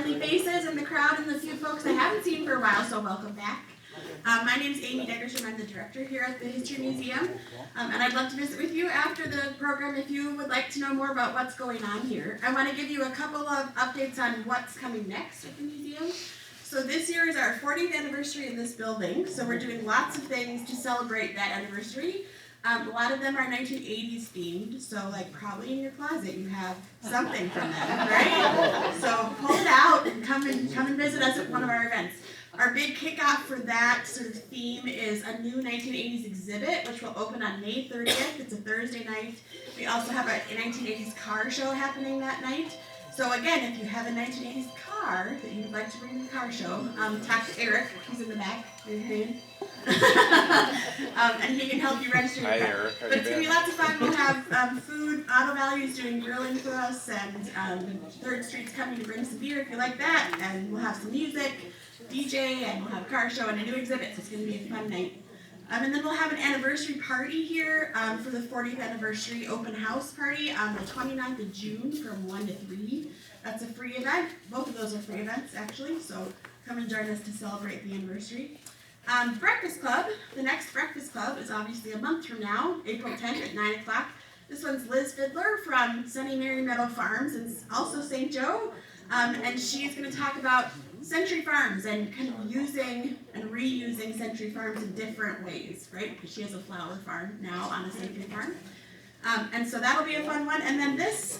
friendly faces in the crowd and the few folks I haven't seen for a while, so welcome back. My name is Amy Degersham. I'm the director here at the History Museum, and I'd love to visit with you after the program if you would like to know more about what's going on here. I want to give you a couple of updates on what's coming next at the museum. So this year is our 40th anniversary in this building, so we're doing lots of things to celebrate that anniversary. A lot of them are 1980s themed, so like probably in your closet you have something from them, right? So pull it out and come and visit us at one of our events. Our big kickoff for that sort of theme is a new 1980s exhibit, which will open on May 30th. It's a Thursday night. We also have a 1980s car show happening that night. So again, if you have a 1980s car that you'd like to bring to the car show, talk to Eric. He's in the back. Raise your hand. And he can help you register your car. Hi, Eric. But it's going to be lots of fun. We'll have food. Auto Value's doing grilling for us, and Third Street's coming to bring some beer if you like that. And we'll have some music, DJ, and we'll have a car show and a new exhibit. So it's going to be a fun night. And then we'll have an anniversary party here for the 40th anniversary open house party on the 29th of June from 1 to 3. That's a free event. Both of those are free events, actually, so come and join us to celebrate the anniversary. Breakfast Club, the next Breakfast Club is obviously a month from now, April 10th at 9 o'clock. This one's Liz Fiddler from Sunny Mary Meadow Farms and also St. Joe, and she's going to talk about Century Farms and kind of using and reusing Century Farms in different ways, right? Because she has a flower farm now on a Century Farm. And so that'll be a fun one. And then this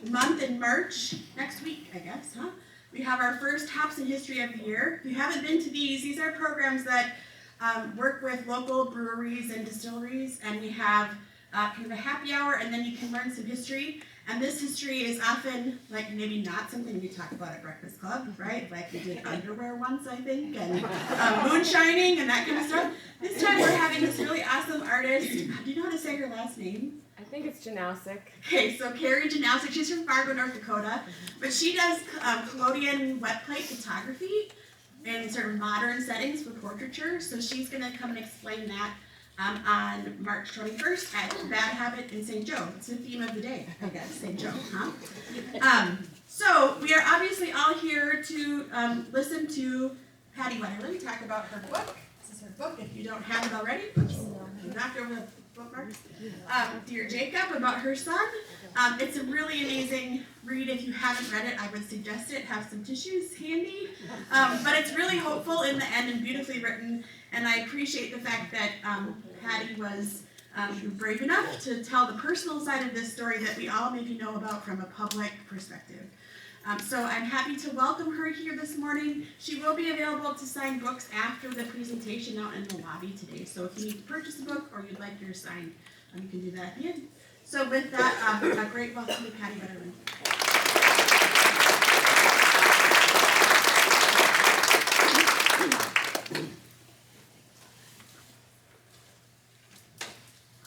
month in March, next week, I guess, we have our first Hops in History of the Year. If you haven't been to these are programs that work with local breweries and distilleries, and we have kind of a happy hour, and then you can learn some history. And this history is often, like, maybe not something we talk about at Breakfast Club, right? Like we did underwear once, I think, and moonshining and that kind of stuff. This time we're having this really awesome artist. Do you know how to say her last name? I think it's Janowsic. Okay, so Carrie Janowsic, she's from Fargo, North Dakota, but she does collodion wet plate photography in sort of modern settings for portraiture. So she's going to come and explain that on March 21st at Bad Habit in St. Joe. It's the theme of the day, I guess, St. Joe, huh? So we are obviously all here to listen to Patty Wetterling talk about her book. This is her book, if you don't have it already. Oops, knocked over the bookmarks. Dear Jacob, about her son. It's a really amazing read. If you haven't read it, I would suggest it. Have some tissues handy. But it's really hopeful in the end and beautifully written. And I appreciate the fact that Patty was brave enough to tell the personal side of this story that we all maybe know about from a public perspective. So I'm happy to welcome her here this morning. She will be available to sign books after the presentation out in the lobby today. So if you need to purchase a book or you'd like yours signed, you can do that at the end. So with that, a great welcome to Patty Wetterling.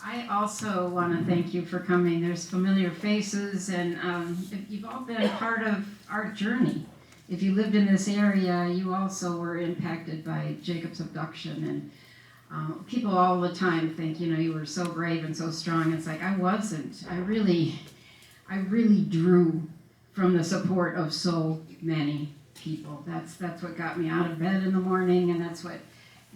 I also want to thank you for coming. There's familiar faces, and you've all been part of our journey. If you lived in this area, you also were impacted by Jacob's abduction, and people all the time think, you were so brave and so strong. It's like, I wasn't. I really drew from the support of so many people. That's what got me out of bed in the morning, and that's what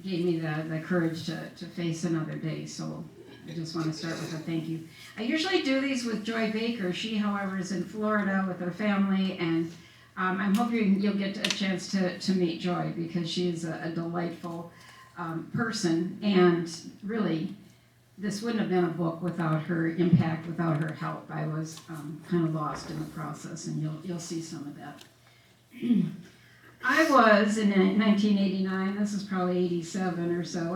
gave me the courage to face another day. So I just want to start with a thank you. I usually do these with Joy Baker. She, however, is in Florida with her family, and I'm hoping you'll get a chance to meet Joy because she is a delightful person, and really, this wouldn't have been a book without her impact, without her help. I was kind of lost in the process, and you'll see some of that. I was, in 1989, this is probably 87 or so,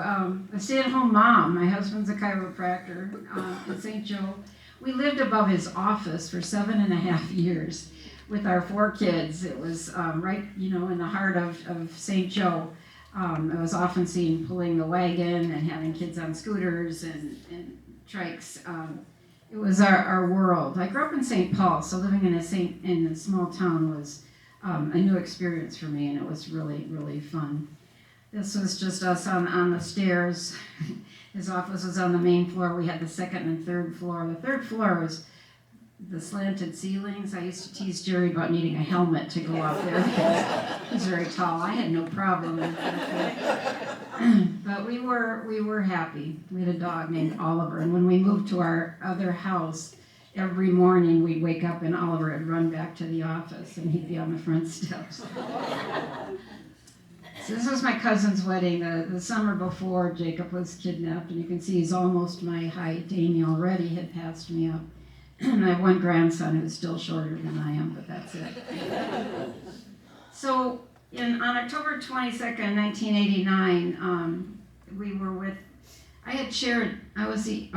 a stay-at-home mom. My husband's a chiropractor in St. Joe. We lived above his office for 7.5 years with our 4 kids. It was right, in the heart of St. Joe. I was often seen pulling the wagon and having kids on scooters and trikes. It was our world. I grew up in St. Paul, so living in a small town was a new experience for me, and it was really, really fun. This was just us on the stairs. His office was on the main floor. We had the second and third floor. The third floor was the slanted ceilings. I used to tease Jerry about needing a helmet to go out there because he's very tall. I had no problem with that. But we were happy. We had a dog named Oliver, and when we moved to our other house, every morning we'd wake up and Oliver would run back to the office and he'd be on the front steps. So this was my cousin's wedding, the summer before Jacob was kidnapped, and you can see he's almost my height. Amy already had passed me up. And I have one grandson who's still shorter than I am, but that's it. So on October 22nd, 1989, we were with, I was the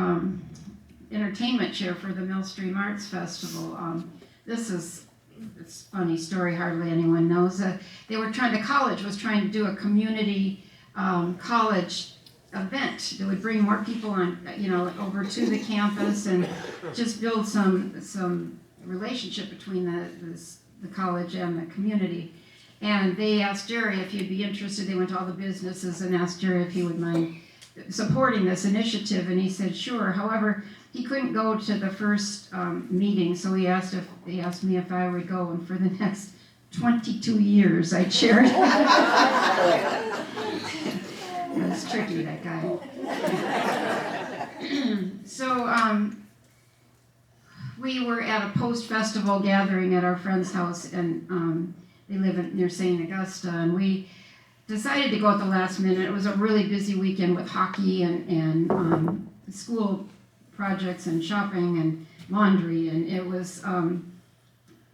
entertainment chair for the Millstream Arts Festival. It's a funny story, hardly anyone knows. The college was trying to do a community college event that would bring more people on, over to the campus and just build some relationship between the college and the community. And they asked Jerry if he'd be interested. They went to all the businesses and asked Jerry if he would mind supporting this initiative, and he said sure. However, he couldn't go to the first meeting, so he asked me if I would go, and for the next 22 years I chaired. It was tricky, that guy. So we were at a post-festival gathering at our friend's house, and they live near St. Augusta, and we decided to go at the last minute. It was a really busy weekend with hockey and school projects and shopping and laundry, and it was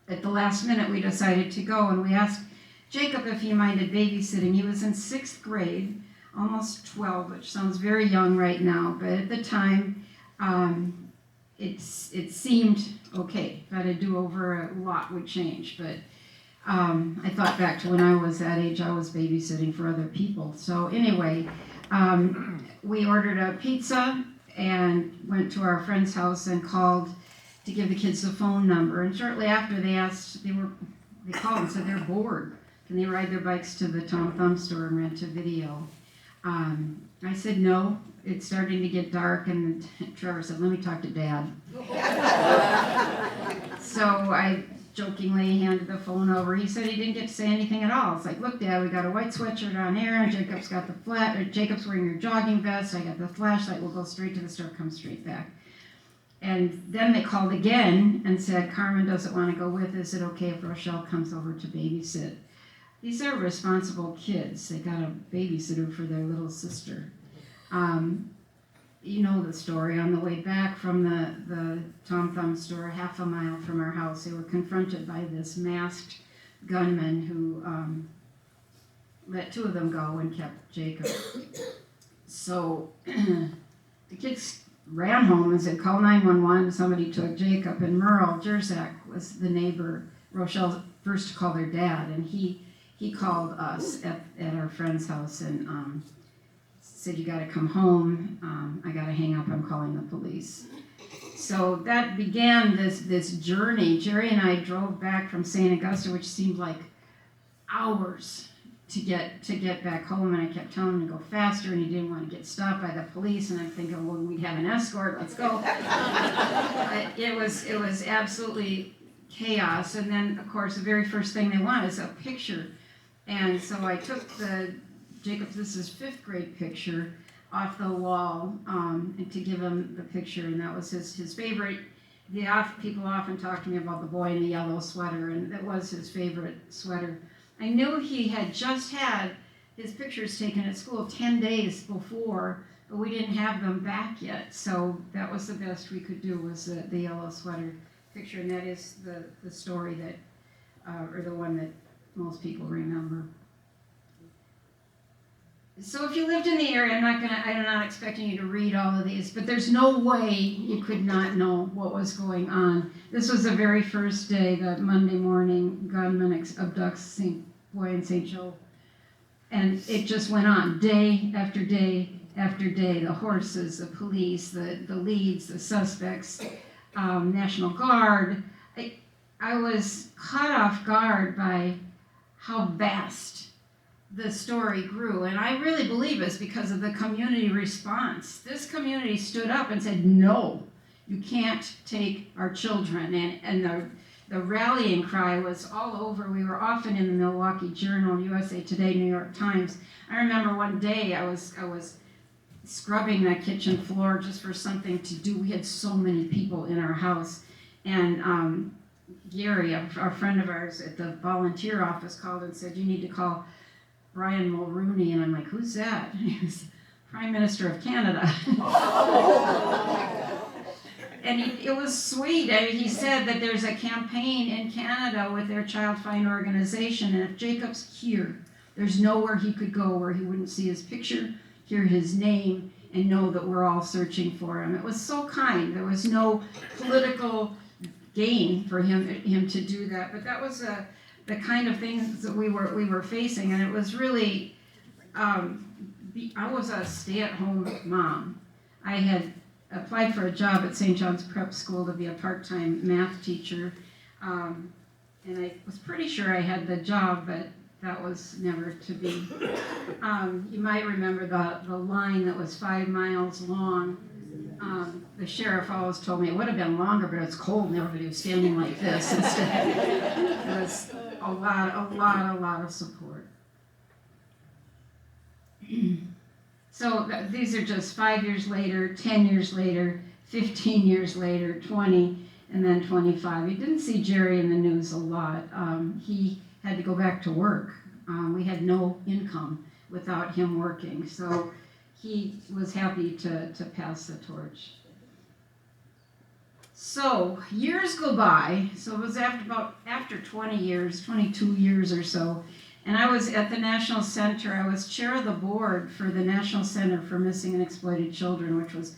at the last minute we decided to go, and we asked Jacob if he minded babysitting. He was in 6th grade, almost 12, which sounds very young right now, but at the time it seemed okay. If I had to do over, a lot would change, but I thought back to when I was that age. I was babysitting for other people. So anyway, we ordered a pizza and went to our friend's house and called to give the kids the phone number. And shortly after, they called and said they're bored. Can they ride their bikes to the Tom Thumb store and rent a video? I said no. It's starting to get dark, and Trevor said, "Let me talk to Dad." So I jokingly handed the phone over. He said he didn't get to say anything at all. It's like, "Look, Dad, we got a white sweatshirt on here, and Jacob's got Jacob's wearing your jogging vest. I got the flashlight. We'll go straight to the store, come straight back." And then they called again and said, "Carmen doesn't want to go with. Is it okay if Rochelle comes over to babysit?" These are responsible kids. They got a babysitter for their little sister. You know the story. On the way back from the Tom Thumb store, half a mile from our house, they were confronted by this masked gunman who let 2 of them go and kept Jacob. So the kids ran home and said, "Call 911. Somebody took Jacob." And Merle Jerzak was the neighbor, Rochelle's first to call their dad, and he called us at our friend's house and said, "You got to come home. I got to hang up. I'm calling the police." So that began this journey. Jerry and I drove back from St. Augusta, which seemed like hours to get back home, and I kept telling him to go faster, and he didn't want to get stopped by the police, and I'm thinking, well, we'd have an escort. Let's go. It was absolutely chaos. And then, of course, the very first thing they want is a picture. And so I took this is 5th grade picture off the wall and to give him the picture, and that was his favorite. People often talk to me about the boy in the yellow sweater, and that was his favorite sweater. I knew he had just had his pictures taken at school 10 days before, but we didn't have them back yet, so that was the best we could do, was the yellow sweater picture, and that is the story that, or the one that most people remember. So if you lived in the area, I'm not expecting you to read all of these, but there's no way you could not know what was going on. This was the very first day, the Monday morning, gunman abducts boy in St. Joe. And it just went on, day after day after day. The horses, the police, the leads, the suspects, National Guard. I was caught off guard by how vast the story grew, and I really believe it's because of the community response. This community stood up and said, "No, You can't take our children. And the rallying cry was all over. We were often in the Milwaukee Journal, USA Today, New York Times. I remember one day I was scrubbing the kitchen floor just for something to do. We had so many people in our house. And Gary, a friend of ours at the volunteer office, called and said, "You need to call Brian Mulrooney." And I'm like, "Who's that?" And he was Prime Minister of Canada. And it was sweet. I mean, he said that there's a campaign in Canada with their Child Find organization, and if Jacob's here, there's nowhere he could go where he wouldn't see his picture, hear his name, and know that we're all searching for him. It was so kind. There was no political gain for him to do that, but that was the kind of things that we were facing, and it was really. I was a stay-at-home mom. I had applied for a job at St. John's Prep School to be a part-time math teacher, and I was pretty sure I had the job, but that was never to be. You might remember the line that was 5 miles long. The sheriff always told me it would have been longer, but it's cold and everybody was standing like this instead. It was a lot of support. So these are just 5 years later, 10 years later, 15 years later, 20, and then 25. You didn't see Jerry in the news a lot. He had to go back to work. We had no income without him working, so he was happy to pass the torch. So years go by. So it was after 20 years, 22 years or so. And I was at the National Center. I was chair of the board for the National Center for Missing and Exploited Children, which was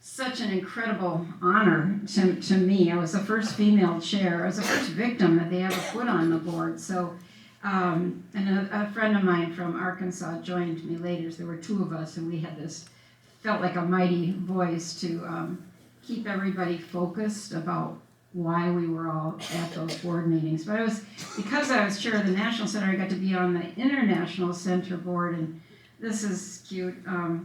such an incredible honor to me. I was the first female chair. I was the first victim that they ever put on the board. So, and a friend of mine from Arkansas joined me later. So there were two of us, and we had felt like a mighty voice to keep everybody focused about why we were all at those board meetings. But because I was chair of the National Center, I got to be on the International Center board, and this is cute.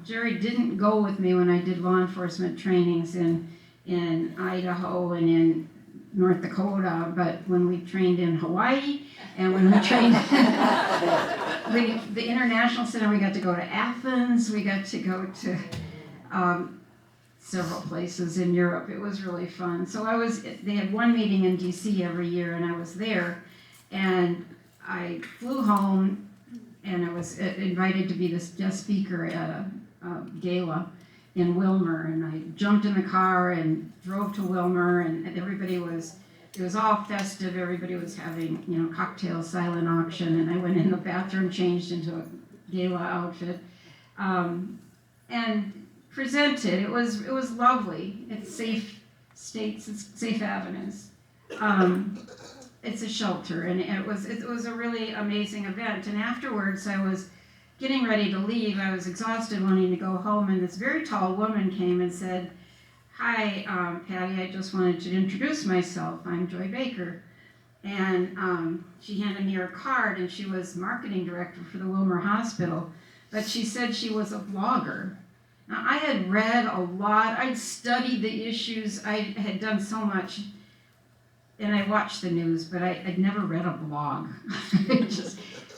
Jerry didn't go with me when I did law enforcement trainings in Idaho and in North Dakota, but when we trained in Hawaii, and when we trained the International Center, we got to go to Athens, we got to go to several places in Europe. It was really fun. So they had one meeting in DC every year, and I was there, and I flew home, and I was invited to be this guest speaker at a gala in Wilmer, and I jumped in the car and drove to Wilmer, and it was all festive. Everybody was having, cocktails, silent auction, and I went in the bathroom, changed into a gala outfit, and presented. It was lovely. It's safe states, it's safe avenues. It's a shelter, and it was a really amazing event. And afterwards, I was getting ready to leave. I was exhausted, wanting to go home, and this very tall woman came and said, "Hi, Patty, I just wanted to introduce myself. I'm Joy Baker." And she handed me her card, and she was marketing director for the Wilmer Hospital, but she said she was a blogger. Now, I had read a lot. I'd studied the issues. I had done so much, and I watched the news, but I'd never read a blog.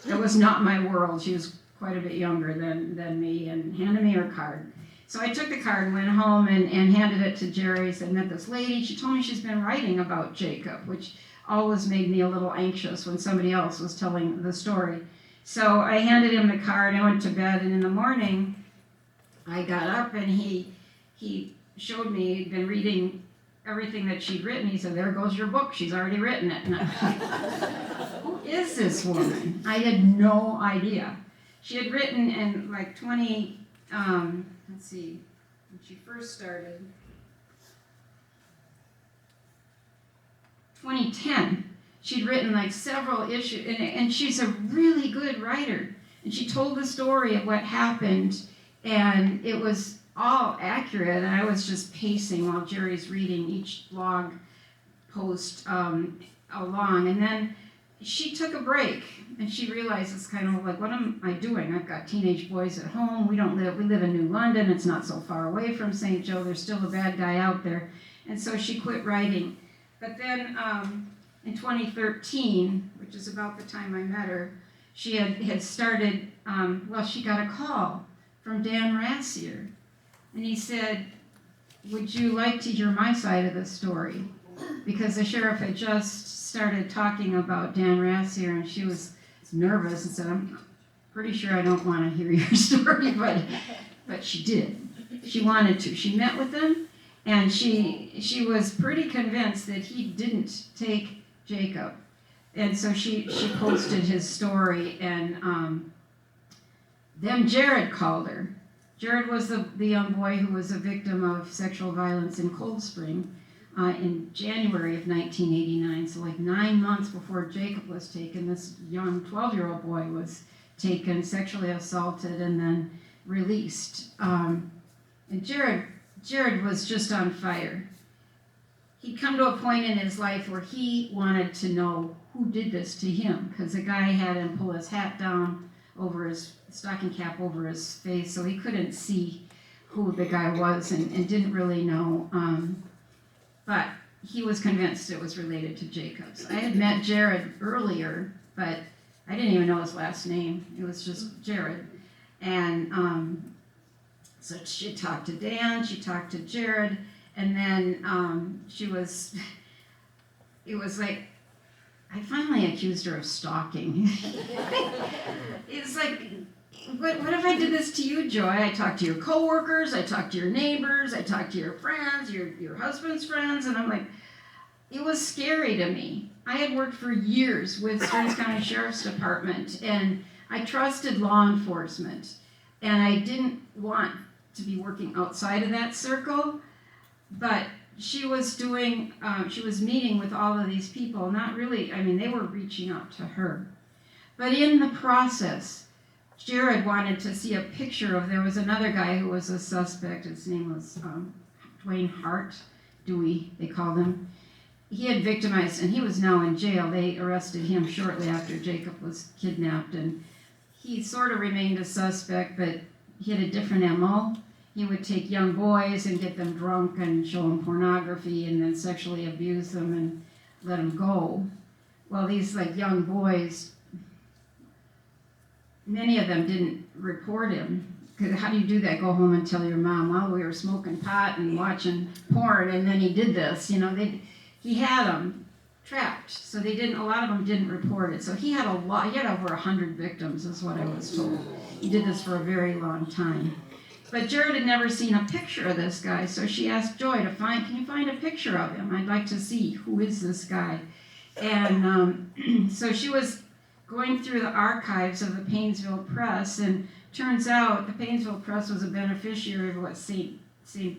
That was not my world. She was quite a bit younger than me, and handed me her card. So I took the card, went home, and handed it to Jerry. I said, "Met this lady. She told me she's been writing about Jacob," which always made me a little anxious when somebody else was telling the story. So I handed him the card. I went to bed, and in the morning, I got up, and he showed me he'd been reading everything that she'd written. He said, "There goes your book. She's already written it." And I was like, who is this woman? I had no idea. She had written in like 20, let's see, when she first started, 2010. She'd written like several issues, and she's a really good writer. And she told the story of what happened, and it was all accurate, and I was just pacing while Jerry's reading each blog post along. And then she took a break, and she realized it's kind of like, what am I doing? I've got teenage boys at home. We live in New London. It's not so far away from St. Joe. There's still a bad guy out there. and so she quit writing. But then in 2013, which is about the time I met her, she had started, she got a call from Dan Rassier, and he said, would you like to hear my side of the story? Because the sheriff had just started talking about Dan Rassier, and she was nervous and said, I'm pretty sure I don't want to hear your story, but she did. She wanted to. She met with him, and she was pretty convinced that he didn't take Jacob. And so she posted his story, and then Jared called her. Jared was the young boy who was a victim of sexual violence in Cold Spring in January of 1989. So like 9 months before Jacob was taken, this young 12-year-old boy was taken, sexually assaulted, and then released. And Jared was just on fire. He'd come to a point in his life where he wanted to know who did this to him, because the guy had him pull his hat down over his stocking cap over his face, so he couldn't see who the guy was and didn't really know. But he was convinced it was related to Jacob's. I had met Jared earlier, but I didn't even know his last name. It was just Jared. And so she talked to Dan, she talked to Jared, and then it was like, I finally accused her of stalking. It's like, what if I did this to you, Joy? I talked to your coworkers, I talked to your neighbors, I talked to your friends, your husband's friends, and I'm like, it was scary to me. I had worked for years with Stearns County Sheriff's Department, and I trusted law enforcement, and I didn't want to be working outside of that circle, but she was meeting with all of these people, not really, they were reaching out to her. But in the process, Jared wanted to see a picture there was another guy who was a suspect. His name was Dwayne Hart, Dewey, they called him. He had victimized, and he was now in jail. They arrested him shortly after Jacob was kidnapped, and he sort of remained a suspect, but he had a different MO. He would take young boys and get them drunk and show them pornography and then sexually abuse them and let them go. Well, these young boys, many of them didn't report him. Because how do you do that? Go home and tell your mom, well, we were smoking pot and watching porn, and then he did this. He had them trapped, so a lot of them didn't report it. So he had over 100 victims, is what I was told. He did this for a very long time. But Jared had never seen a picture of this guy, so she asked Joy can you find a picture of him? I'd like to see, who is this guy? And so she was going through the archives of the Painesville Press, and turns out the Painesville Press was a beneficiary of what St.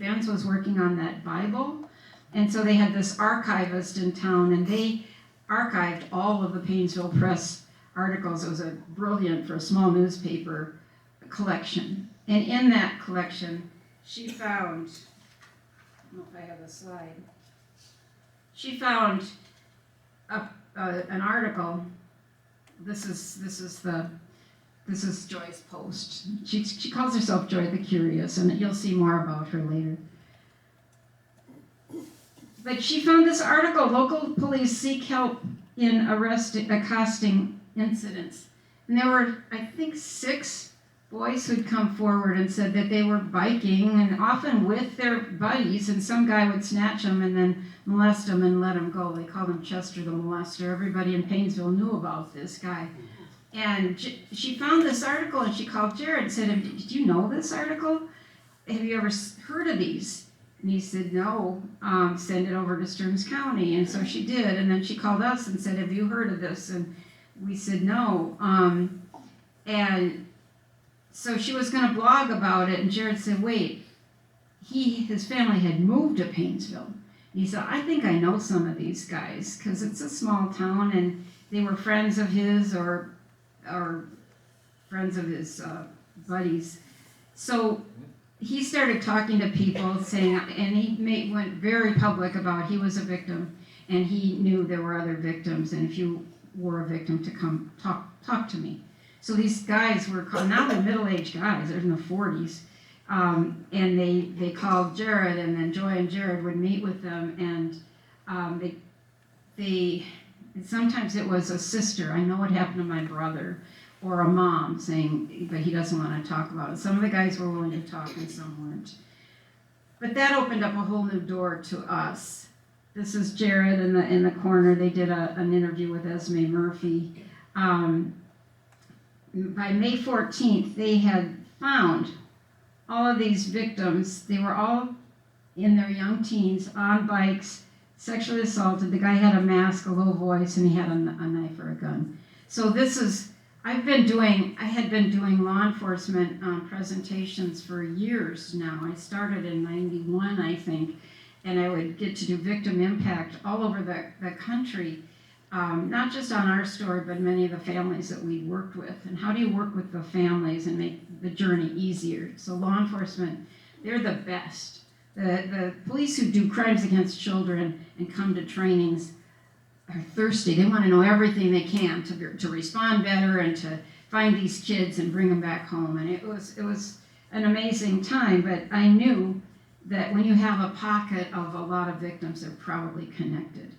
Ben's was working on, that Bible. And so they had this archivist in town, and they archived all of the Painesville Press articles. It was brilliant for a small newspaper collection. And in that collection, she found, I don't know if I have a slide, she found an article. This is Joy's post. She calls herself Joy the Curious, and you'll see more about her later. But she found this article, local police seek help in accosting incidents. And there were, I think, 6 boys who'd come forward and said that they were biking, and often with their buddies, and some guy would snatch them and then molest them and let them go. They called him Chester the Molester. Everybody in Painesville knew about this guy. And she found this article, and she called Jared and said, did you know this article? Have you ever heard of these? And he said, no, send it over to Stearns County. And so she did, and then she called us and said, have you heard of this? And we said no. And so she was going to blog about it, and Jared said, wait, his family had moved to Painesville. He said, I think I know some of these guys, because it's a small town, and they were friends of his or friends of his buddies. So he started talking to people, saying, and he went very public about he was a victim, and he knew there were other victims, and if you were a victim, to come talk to me. So these guys were called, now they're middle-aged guys, they're in the 40s, And they called Jared, and then Joy and Jared would meet with them, and they sometimes it was a sister. I know what happened to my brother, or a mom saying, but he doesn't want to talk about it. Some of the guys were willing to talk, and some weren't. But that opened up a whole new door to us. This is Jared in the corner. They did an interview with Esme Murphy. By May 14th, they had found all of these victims. They were all in their young teens, on bikes, sexually assaulted. The guy had a mask, a low voice, and he had a knife or a gun. So this is, I had been doing law enforcement presentations for years now. I started in 91, I think, and I would get to do victim impact all over the country. Not just on our story, but many of the families that we worked with. And how do you work with the families and make the journey easier? So law enforcement, they're the best. The police who do crimes against children and come to trainings are thirsty. They want to know everything they can to respond better and to find these kids and bring them back home. And it was an amazing time, but I knew that when you have a pocket of a lot of victims, they're probably connected.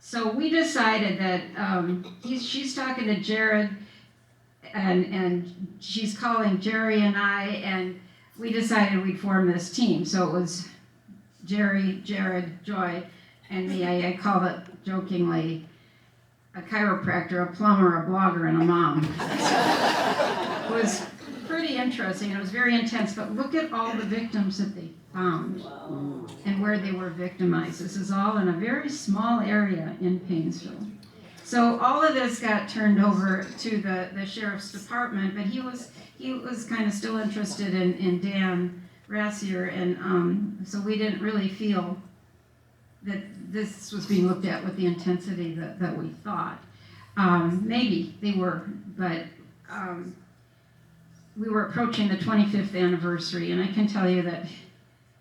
So we decided that she's talking to Jared, and she's calling Jerry and I, and we decided we'd form this team. So it was Jerry, Jared, Joy, and me. I called it jokingly a chiropractor, a plumber, a blogger, and a mom. It was pretty interesting. It was very intense, but look at all the victims that they found and where they were victimized. This is all in a very small area in Painesville. So all of this got turned over to the sheriff's department, but he was kind of still interested in Dan Rassier, and so we didn't really feel that this was being looked at with the intensity that we thought. Maybe they were, but we were approaching the 25th anniversary, and I can tell you that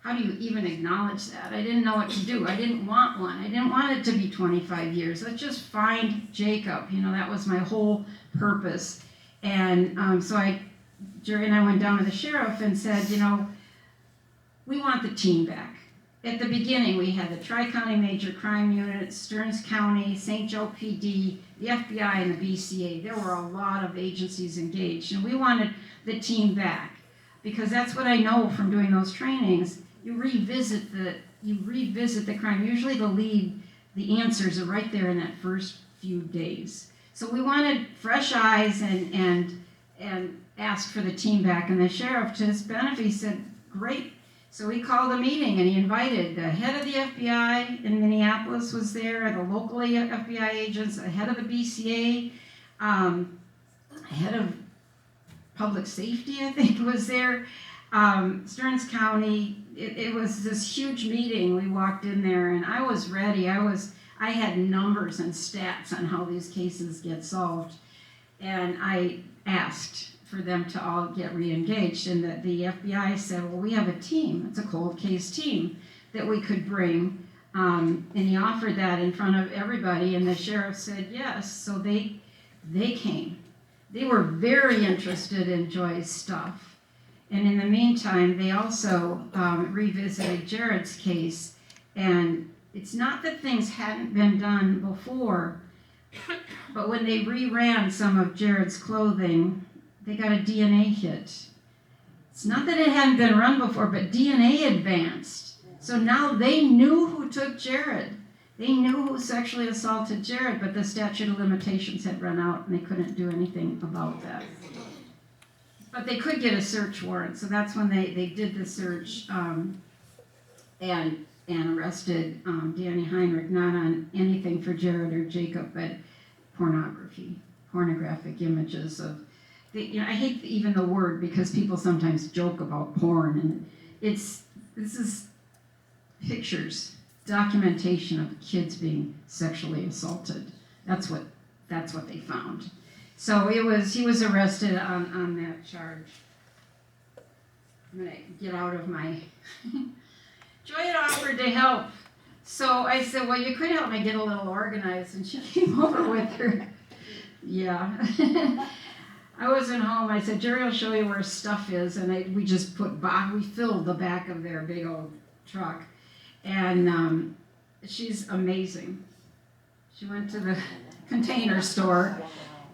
how do you even acknowledge that? I didn't know what to do. I didn't want one. I didn't want it to be 25 years. Let's just find Jacob. That was my whole purpose. And so Jerry and I went down to the sheriff and said, we want the team back. At the beginning, we had the Tri-County Major Crime Unit, Stearns County, St. Joe PD, the FBI, and the BCA. There were a lot of agencies engaged, and we wanted the team back because that's what I know from doing those trainings. You revisit the crime. Usually the answers are right there in that first few days. So we wanted fresh eyes and asked for the team back. And the sheriff, to his benefit, said, great. So he called a meeting and he invited the head of the FBI in Minneapolis was there, the local FBI agents, the head of the BCA, head of public safety, I think, was there. Stearns County, it was this huge meeting. We walked in there and I was ready. I had numbers and stats on how these cases get solved. And I asked for them to all get re-engaged, and the FBI said, well, we have a team. It's a cold case team that we could bring. And he offered that in front of everybody, and the sheriff said yes. So they came. They were very interested in Joy's stuff. And in the meantime, they also revisited Jared's case. And it's not that things hadn't been done before, but when they reran some of Jared's clothing, they got a DNA hit. It's not that it hadn't been run before, but DNA advanced. So now they knew who took Jared. They knew who sexually assaulted Jared, but the statute of limitations had run out and they couldn't do anything about that. But they could get a search warrant, so that's when they did the search and arrested Danny Heinrich, not on anything for Jared or Jacob, but pornographic images of. I hate even the word because people sometimes joke about porn, and this is pictures, documentation of kids being sexually assaulted. That's what they found. So he was arrested on that charge. I'm gonna get out of my. Joy had offered to help, so I said, well, you could help me get a little organized, and she came over with her. Yeah. I wasn't home. I said, Jerry will show you where stuff is. And we just we filled the back of their big old truck. And she's amazing. She went to the container store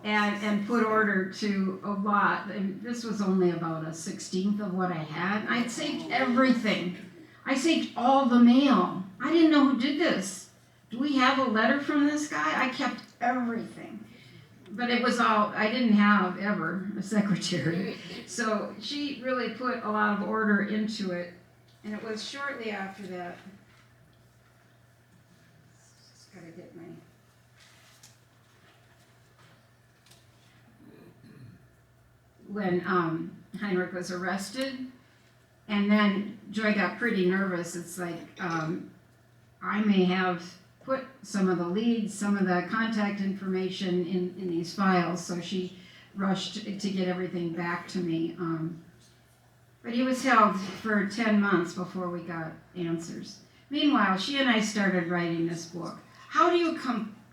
and put order to a lot. And this was only about a 16th of what I had. I'd saved everything. I saved all the mail. I didn't know who did this. Do we have a letter from this guy? I kept everything. But it was all, I didn't have ever a secretary. So she really put a lot of order into it. And it was shortly after that. Just gotta get my. When Heinrich was arrested, and then Joy got pretty nervous. It's like, I may have put some of the leads, some of the contact information in these files, so she rushed to get everything back to me. But he was held for 10 months before we got answers. Meanwhile, she and I started writing this book. How do you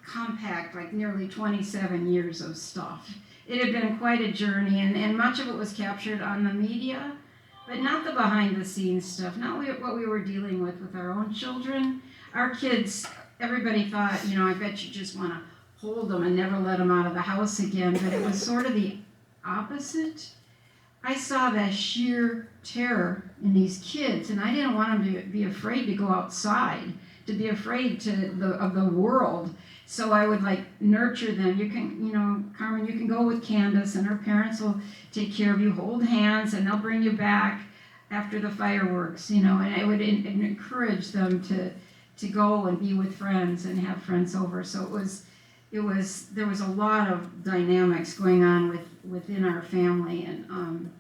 compact like nearly 27 years of stuff? It had been quite a journey, and much of it was captured on the media, but not the behind-the-scenes stuff, not what we were dealing with our own children. Our kids, everybody thought, I bet you just want to hold them and never let them out of the house again, but it was sort of the opposite. I saw that sheer terror in these kids, and I didn't want them to be afraid to go outside, to be afraid of the world. So I would nurture them. You can, Carmen, you can go with Candace and her parents will take care of you, hold hands, and they'll bring you back after the fireworks, and I would encourage them to go and be with friends and have friends over. So there was a lot of dynamics going on within our family, and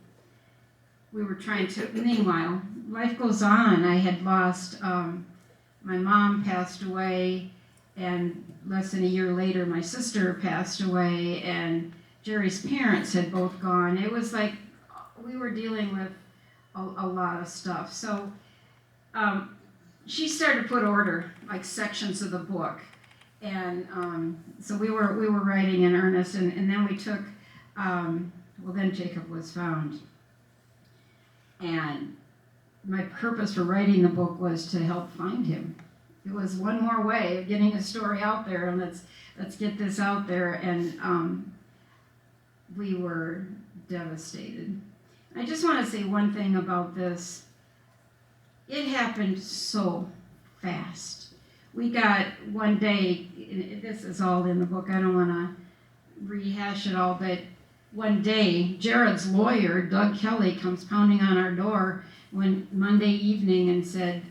we were trying to, meanwhile, life goes on. I had lost, my mom passed away, and less than a year later, my sister passed away, and Jerry's parents had both gone. It was like we were dealing with a lot of stuff. So she started to put order, like sections of the book, and so we were writing in earnest, and then we took. Then Jacob was found, and my purpose for writing the book was to help find him. It was one more way of getting a story out there, and let's get this out there. And we were devastated. I just want to say one thing about this. It happened so fast. We got one day, this is all in the book, I don't want to rehash it all, but one day, Jared's lawyer, Doug Kelly, comes pounding on our door one Monday evening and said,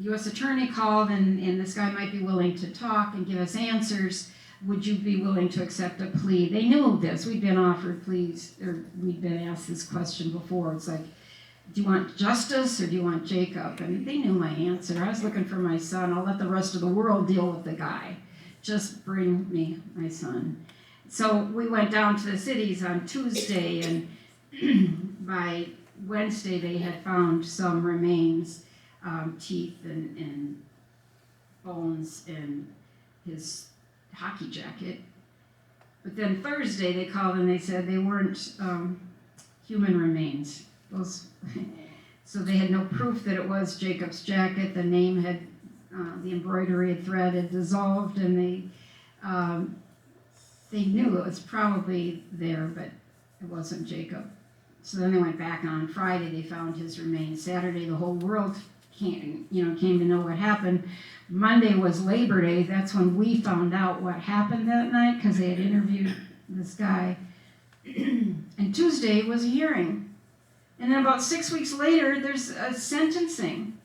U.S. attorney called, and this guy might be willing to talk and give us answers. Would you be willing to accept a plea? They knew this. We'd been offered pleas, or we'd been asked this question before. It's like, do you want justice or do you want Jacob? And they knew my answer. I was looking for my son. I'll let the rest of the world deal with the guy. Just bring me my son. So we went down to the cities on Tuesday, and by Wednesday they had found some remains. Teeth and bones and his hockey jacket. But then Thursday they called and they said they weren't human remains. So they had no proof that it was Jacob's jacket. The name had, the embroidery thread had dissolved, and they knew it was probably there, but it wasn't Jacob. So then they went back, and on Friday they found his remains. Saturday the whole world came to know what happened. Monday was Labor Day. That's when we found out what happened that night, because they had interviewed this guy. And Tuesday was a hearing. And then about 6 weeks later, there's a sentencing.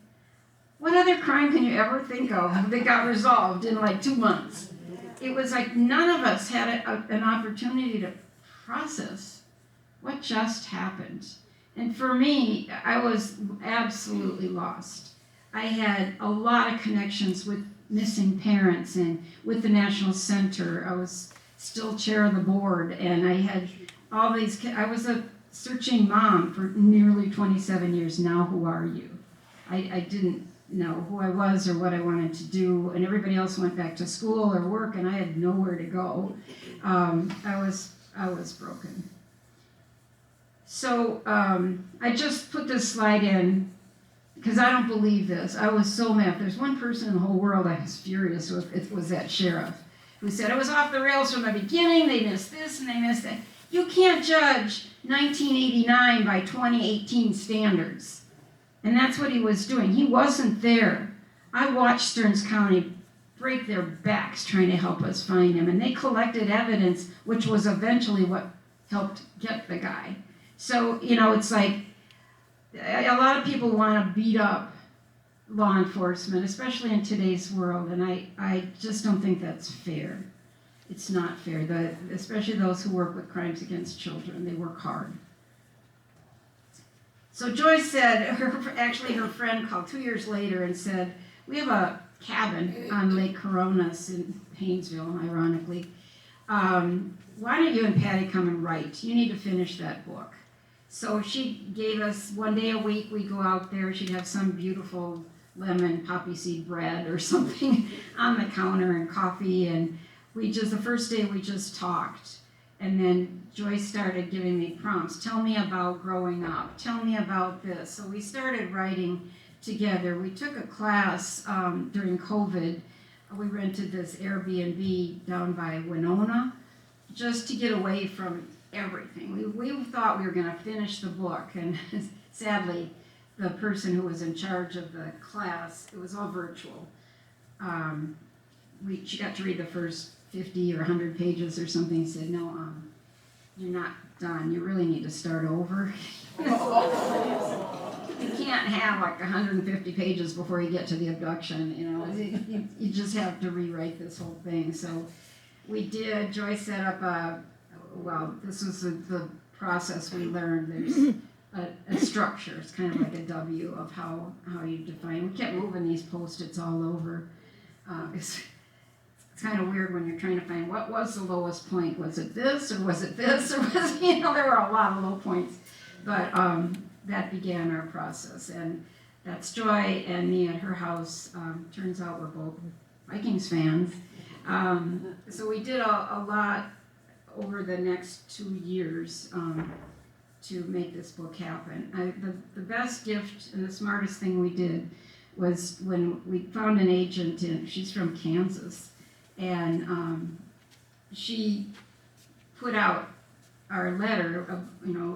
What other crime can you ever think of that got resolved in 2 months? It was like none of us had an opportunity to process what just happened. And for me, I was absolutely lost. I had a lot of connections with missing parents and with the National Center. I was still chair of the board, and I had all these, I was a searching mom for nearly 27 years. Now, who are you? I didn't know who I was or what I wanted to do, and everybody else went back to school or work, and I had nowhere to go. I was I was broken. So I just put this slide in because I don't believe this. I was so mad. If there's one person in the whole world I was furious with, it was that sheriff who said it was off the rails from the beginning. They missed this and they missed that. You can't judge 1989 by 2018 standards. And that's what he was doing. He wasn't there. I watched Stearns County break their backs trying to help us find him. And they collected evidence, which was eventually what helped get the guy. So, it's like a lot of people want to beat up law enforcement, especially in today's world. And I just don't think that's fair. It's not fair, especially those who work with crimes against children. They work hard. So Joyce said, her friend called 2 years later and said, we have a cabin on Lake Coronas in Painesville, ironically. Why don't you and Patty come and write? You need to finish that book. So she gave us 1 day a week, we go out there, she'd have some beautiful lemon poppy seed bread or something on the counter and coffee, and the first day we just talked. And then Joyce started giving me prompts. Tell me about growing up. Tell me about this. So we started writing together. We took a class during COVID. We rented this Airbnb down by Winona just to get away from everything. We thought we were going to finish the book, and sadly, the person who was in charge of the class, it was all virtual. She got to read the first 50 or 100 pages or something, said, no, you're not done. You really need to start over. You can't have like 150 pages before you get to the abduction, you just have to rewrite this whole thing. So we did. Joyce set up this was the process we learned. There's a structure. It's kind of like a W of how you define. We kept moving these Post-its all over. It's kind of weird when you're trying to find what was the lowest point. Was it this or was it this or was there were a lot of low points, but that began our process, and that's Joy and me at her house. Turns out we're both Vikings fans, so we did a lot over the next 2 years to make this book happen. The best gift and the smartest thing we did was when we found an agent, she's from Kansas, and she put out our letter,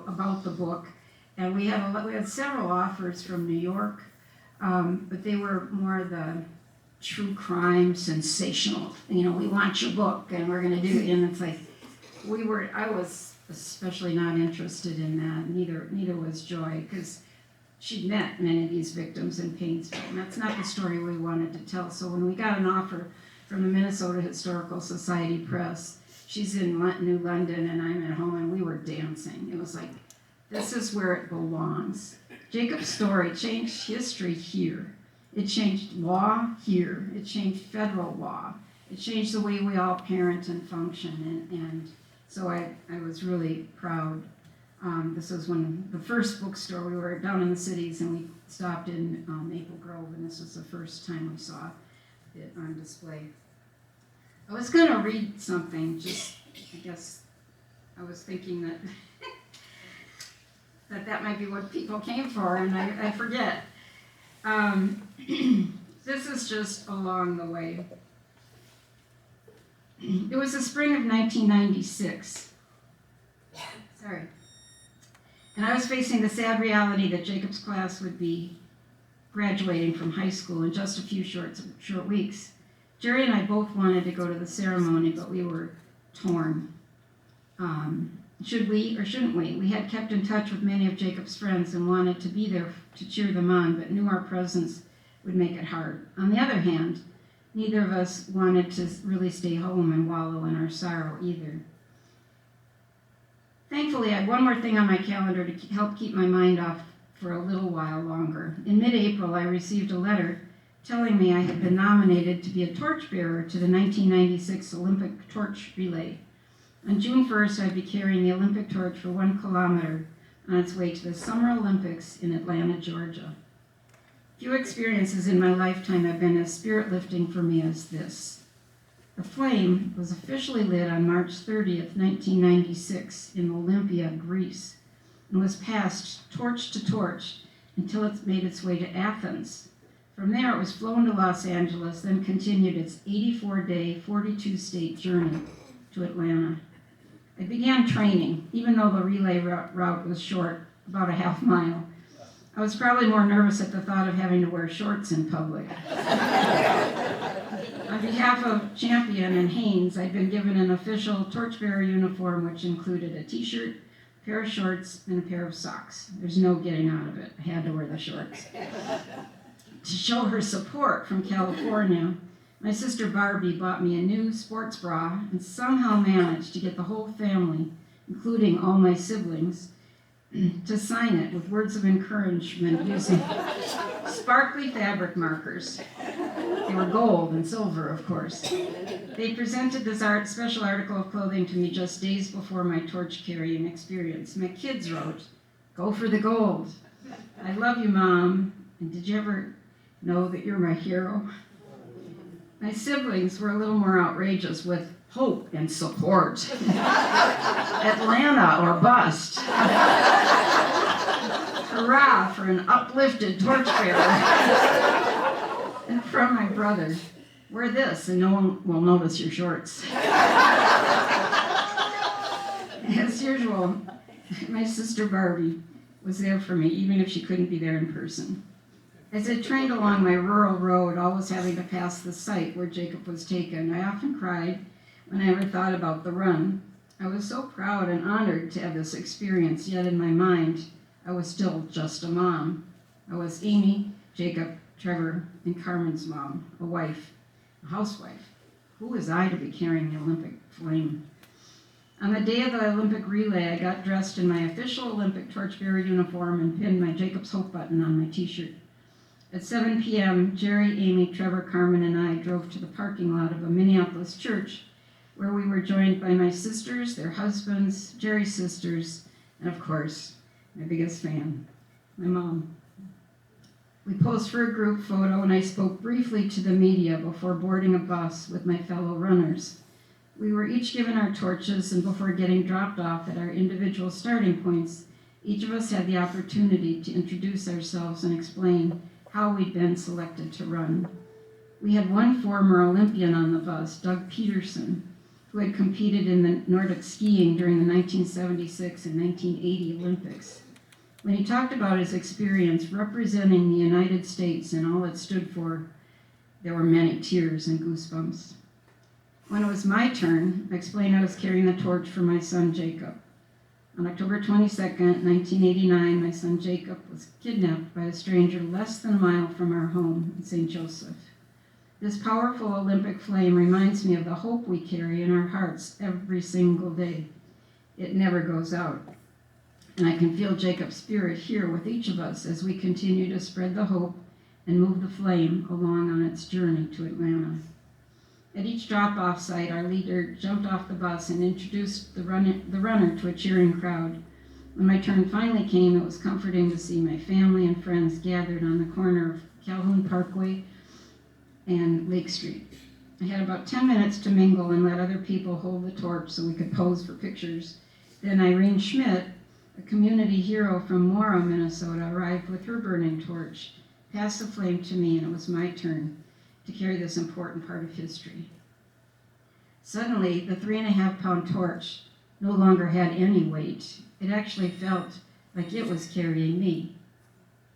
about the book, and we had several offers from New York, but they were more the true crime, sensational. We want your book, and we're going to do it. And it's like I was especially not interested in that. Neither was Joy, because she'd met many of these victims in Painesville, and that's not the story we wanted to tell. So when we got an offer from the Minnesota Historical Society Press, she's in New London and I'm at home, and we were dancing. It was like, this is where it belongs. Jacob's story changed history here. It changed law here. It changed federal law. It changed the way we all parent and function, and so I was really proud. This was when the first bookstore, we were down in the cities, and we stopped in Maple Grove, and this was the first time we saw it on display. I was going to read something, I guess I was thinking that that might be what people came for, and I forget. This is just along the way. It was the spring of 1996. Sorry. And I was facing the sad reality that Jacob's class would be graduating from high school in just a few short weeks. Jerry and I both wanted to go to the ceremony, but we were torn. Should we or shouldn't we? We had kept in touch with many of Jacob's friends and wanted to be there to cheer them on, but knew our presence would make it hard. On the other hand, neither of us wanted to really stay home and wallow in our sorrow either. Thankfully, I had one more thing on my calendar to help keep my mind off for a little while longer. In mid-April, I received a letter telling me I had been nominated to be a torchbearer to the 1996 Olympic torch relay. On June 1st, I'd be carrying the Olympic torch for 1 kilometer on its way to the Summer Olympics in Atlanta, Georgia. Few experiences in my lifetime have been as spirit-lifting for me as this. The flame was officially lit on March 30th, 1996 in Olympia, Greece, and was passed torch to torch until it made its way to Athens. From there, it was flown to Los Angeles, then continued its 84-day, 42-state journey to Atlanta. I began training, even though the relay route was short, about a half mile. I was probably more nervous at the thought of having to wear shorts in public. On behalf of Champion and Haynes, I'd been given an official torchbearer uniform, which included a t-shirt, a pair of shorts, and a pair of socks. There's no getting out of it. I had to wear the shorts. To show her support from California, my sister Barbie bought me a new sports bra and somehow managed to get the whole family, including all my siblings, to sign it with words of encouragement using sparkly fabric markers. They were gold and silver, of course. They presented this special article of clothing to me just days before my torch carrying experience. My kids wrote, "Go for the gold. I love you, Mom. And did you ever know that you're my hero?" My siblings were a little more outrageous with hope and support. Atlanta or bust. Hurrah for an uplifted torchbearer. And from my brother, wear this and no one will notice your shorts. As usual, my sister Barbie was there for me, even if she couldn't be there in person. As I trained along my rural road, always having to pass the site where Jacob was taken, I often cried when I ever thought about the run. I was so proud and honored to have this experience, yet in my mind, I was still just a mom. I was Amy, Jacob, Trevor, and Carmen's mom, a wife, a housewife. Who was I to be carrying the Olympic flame? On the day of the Olympic relay, I got dressed in my official Olympic torchbearer uniform and pinned my Jacob's Hope button on my t-shirt. At 7 p.m., Jerry, Amy, Trevor, Carmen, and I drove to the parking lot of a Minneapolis church where we were joined by my sisters, their husbands, Jerry's sisters, and of course, my biggest fan, my mom. We posed for a group photo and I spoke briefly to the media before boarding a bus with my fellow runners. We were each given our torches, and before getting dropped off at our individual starting points, each of us had the opportunity to introduce ourselves and explain how we'd been selected to run. We had one former Olympian on the bus, Doug Peterson, who had competed in the Nordic skiing during the 1976 and 1980 Olympics. When he talked about his experience representing the United States and all it stood for, there were many tears and goosebumps. When it was my turn, I explained I was carrying the torch for my son Jacob. On October 22nd, 1989, my son Jacob was kidnapped by a stranger less than a mile from our home in St. Joseph. This powerful Olympic flame reminds me of the hope we carry in our hearts every single day. It never goes out. And I can feel Jacob's spirit here with each of us as we continue to spread the hope and move the flame along on its journey to Atlanta. At each drop-off site, our leader jumped off the bus and introduced the runner to a cheering crowd. When my turn finally came, it was comforting to see my family and friends gathered on the corner of Calhoun Parkway and Lake Street. I had about 10 minutes to mingle and let other people hold the torch so we could pose for pictures. Then Irene Schmidt, a community hero from Mora, Minnesota, arrived with her burning torch, passed the flame to me, and it was my turn to carry this important part of history. Suddenly, the 3.5-pound torch no longer had any weight. It actually felt like it was carrying me.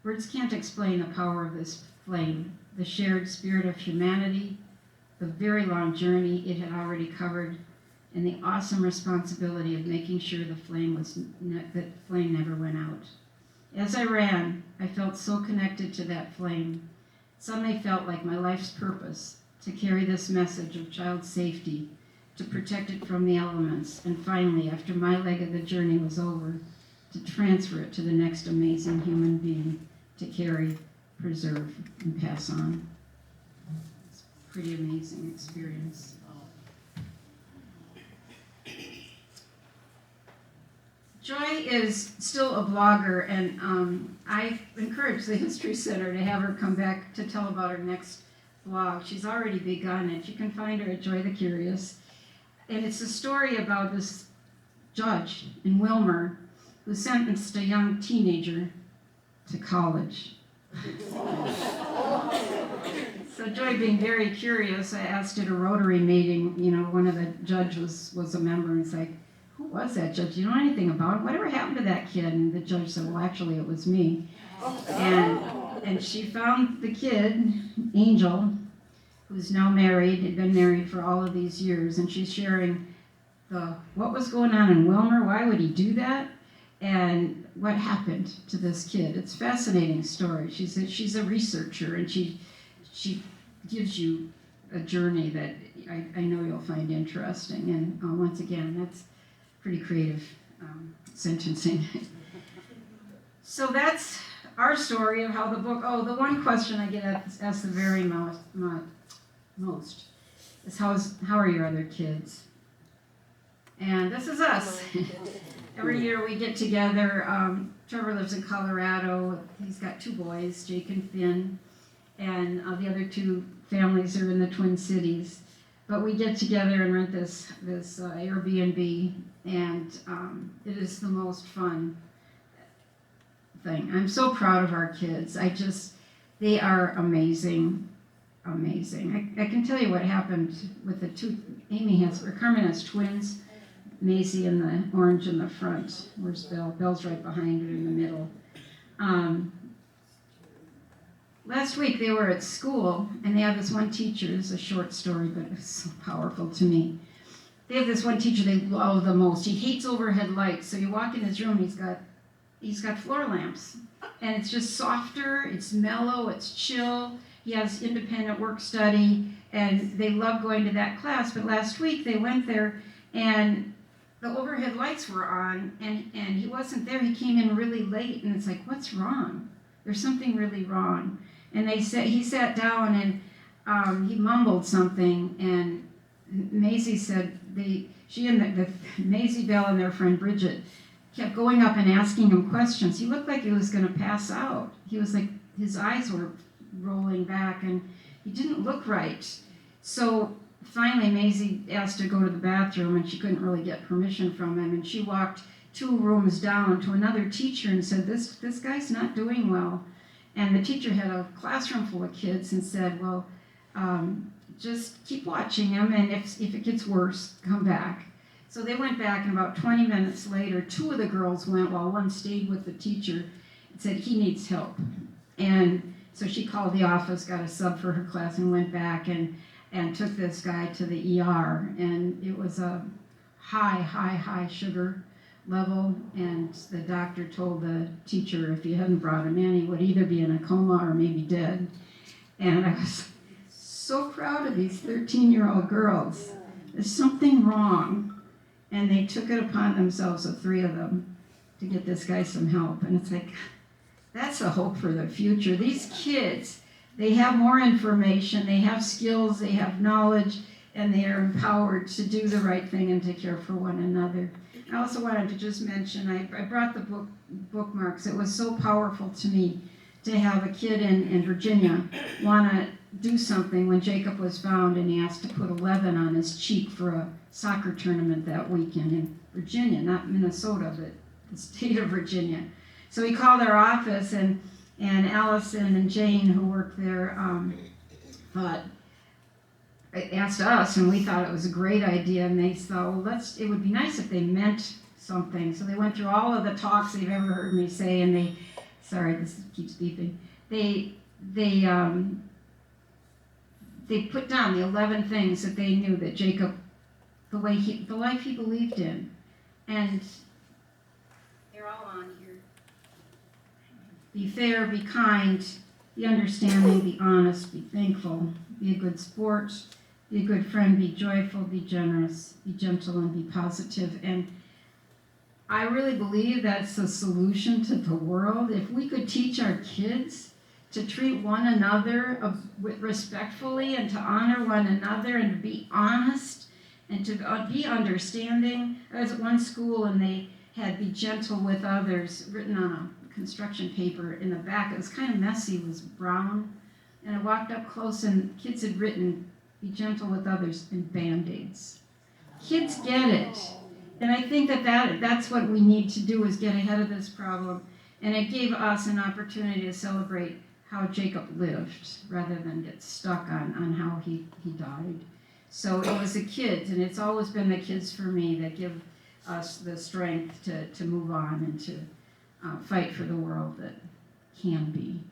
Words can't explain the power of this flame, the shared spirit of humanity, the very long journey it had already covered, and the awesome responsibility of making sure the flame never went out. As I ran, I felt so connected to that flame. Suddenly felt like my life's purpose, to carry this message of child safety, to protect it from the elements, and finally, after my leg of the journey was over, to transfer it to the next amazing human being to carry, preserve, and pass on. It's a pretty amazing experience. Joy is still a blogger, and I encourage the History Center to have her come back to tell about her next blog. She's already begun it. You can find her at Joy the Curious. And it's a story about this judge in Wilmer who sentenced a young teenager to college. So Joy, being very curious, I asked at a Rotary meeting, one of the judges was a member, and it's like, who was that judge? Do you know anything about him? Whatever happened to that kid? And the judge said, well, actually, it was me. And she found the kid, Angel, who's now married, had been married for all of these years, and she's sharing what was going on in Wilmer, why would he do that, and what happened to this kid. It's a fascinating story. She's a researcher, and she gives you a journey that I know you'll find interesting. And once again, that's pretty creative sentencing. So that's our story of how the book, the one question I get asked the very most is how are your other kids? And this is us. Every year we get together. Trevor lives in Colorado. He's got 2 boys, Jake and Finn, and the other 2 families are in the Twin Cities. But we get together and rent this Airbnb, and it is the most fun thing. I'm so proud of our kids. They are amazing. I can tell you what happened with the 2. Carmen has twins. Maisie in the orange in the front. Where's Belle? Belle's right behind her in the middle. Last week they were at school, and they have this one teacher. This is a short story, but it's so powerful to me. They have this one teacher they love the most. He hates overhead lights. So you walk in his room, he's got floor lamps, and it's just softer. It's mellow. It's chill. He has independent work study, and they love going to that class. But last week they went there, and the overhead lights were on, and he wasn't there. He came in really late, and it's like, what's wrong? There's something really wrong. And he sat down, and he mumbled something, and Maisie said, Maisie, Belle, and their friend Bridget kept going up and asking him questions. He looked like he was going to pass out. He was like, his eyes were rolling back, and he didn't look right. So finally, Maisie asked to go to the bathroom, and she couldn't really get permission from him, and she walked 2 rooms down to another teacher and said, this guy's not doing well. And the teacher had a classroom full of kids and said, well, just keep watching him, and if it gets worse, come back. So they went back, and about 20 minutes later, 2 of the girls went while one stayed with the teacher and said, he needs help. And so she called the office, got a sub for her class, and went back and took this guy to the ER. And it was a high sugar level, and the doctor told the teacher if he hadn't brought him in, he would either be in a coma or maybe dead. And I was so proud of these 13-year-old girls. There's something wrong, and they took it upon themselves, the 3 of them, to get this guy some help. And it's like, that's a hope for the future. These kids, they have more information, they have skills, they have knowledge, and they are empowered to do the right thing and to care for one another. I also wanted to just mention, I brought the bookmarks. It was so powerful to me to have a kid in Virginia want to do something when Jacob was found, and he asked to put 11 on his cheek for a soccer tournament that weekend in Virginia, not Minnesota, but the state of Virginia. So he called our office, and Allison and Jane, who worked there, asked us, and we thought it was a great idea, and they thought, well, it would be nice if they meant something. So they went through all of the talks they've ever heard me say, and sorry, this keeps beeping. They put down the 11 things that they knew that Jacob, the life he believed in, and they're all on here. Be fair, be kind, be understanding, be honest, be thankful, be a good sport, be a good friend, be joyful, be generous, be gentle, and be positive. And I really believe that's the solution to the world. If we could teach our kids to treat one another respectfully, and to honor one another, and to be honest, and to be understanding. I was at one school, and they had "be gentle with others" written on a construction paper in the back. It was kind of messy. It was brown. And I walked up close, and kids had written, "Be gentle with others," and Band-Aids. Kids get it. And I think that's what we need to do, is get ahead of this problem. And it gave us an opportunity to celebrate how Jacob lived rather than get stuck on how he died. So it was the kids, and it's always been the kids for me that give us the strength to move on and to fight for the world that can be.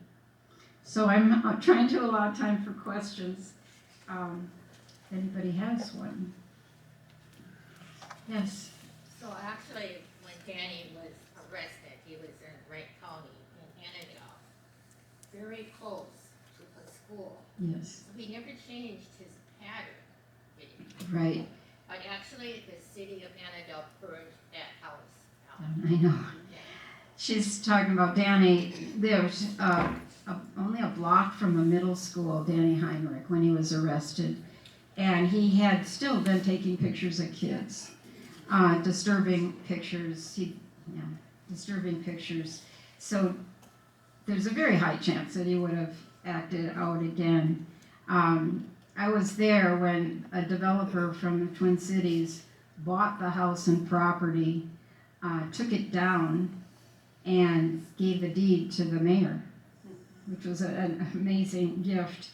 So I'm trying to allow time for questions. If anybody has one. Yes. So actually, when Danny was arrested, he was in Wright County in Annandale, very close to the school. Yes. So he never changed his pattern, did he? Right. But actually, the city of Annandale purged that house out. I know. She's talking about Danny lived only a block from a middle school, Danny Heinrich, when he was arrested. And he had still been taking pictures of kids. Disturbing pictures. Disturbing pictures. So there's a very high chance that he would have acted out again. I was there when a developer from the Twin Cities bought the house and property, took it down, and gave the deed to the mayor, which was an amazing gift.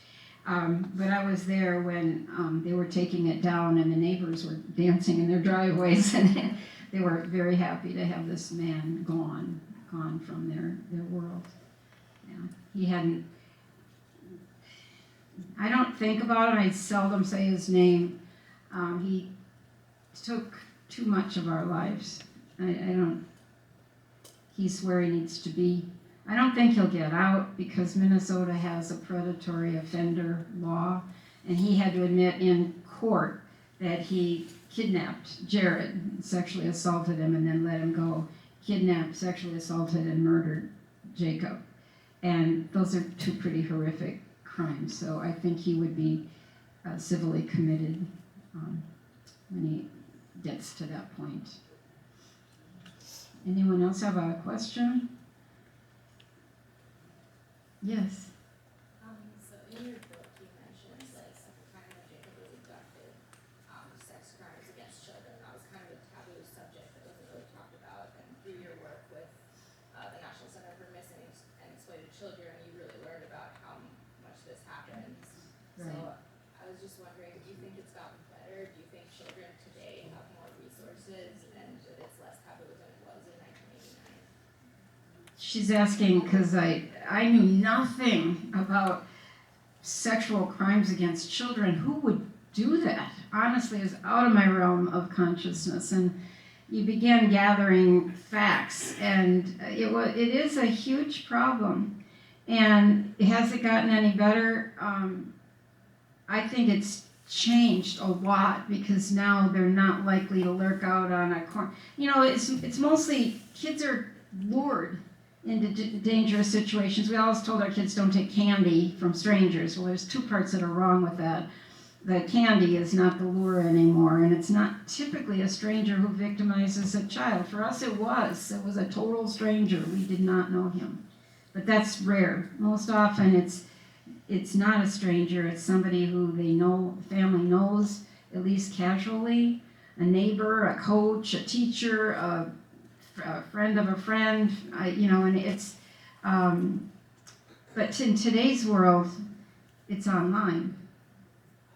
But I was there when they were taking it down, and the neighbors were dancing in their driveways, and they were very happy to have this man gone from their world. Yeah. He hadn't. I don't think about him. I seldom say his name. He took too much of our lives. I don't. He's where he needs to be. I don't think he'll get out because Minnesota has a predatory offender law, and he had to admit in court that he kidnapped Jared, sexually assaulted him, and then let him go. Kidnapped, sexually assaulted, and murdered Jacob. And those are two pretty horrific crimes, so I think he would be civilly committed when he gets to that point. Anyone else have a question? Yes. So in your book, you mentioned like at the time when Jacob was abducted, sex crimes against children. That was kind of a taboo subject that wasn't really talked about. And through your work with the National Center for Missing and Exploited Children, you really learned about how much this happens. Right. So I was just wondering, do you think it's gotten better? Do you think children today have more resources and that it's less taboo than it was in 1989? She's asking because I knew nothing about sexual crimes against children. Who would do that? Honestly, it's out of my realm of consciousness. And you began gathering facts, and it is a huge problem. And has it gotten any better? I think it's changed a lot because now they're not likely to lurk out on a corner. You know, it's mostly kids are lured into dangerous situations. We always told our kids don't take candy from strangers. Well, there's two parts that are wrong with that. The candy is not the lure anymore, and it's not typically a stranger who victimizes a child. For us, it was a total stranger. We did not know him. But that's rare. Most often it's not a stranger. It's somebody who they know, the family knows, at least casually, a neighbor, a coach, a teacher, a friend of a friend, and it's, but in today's world, it's online.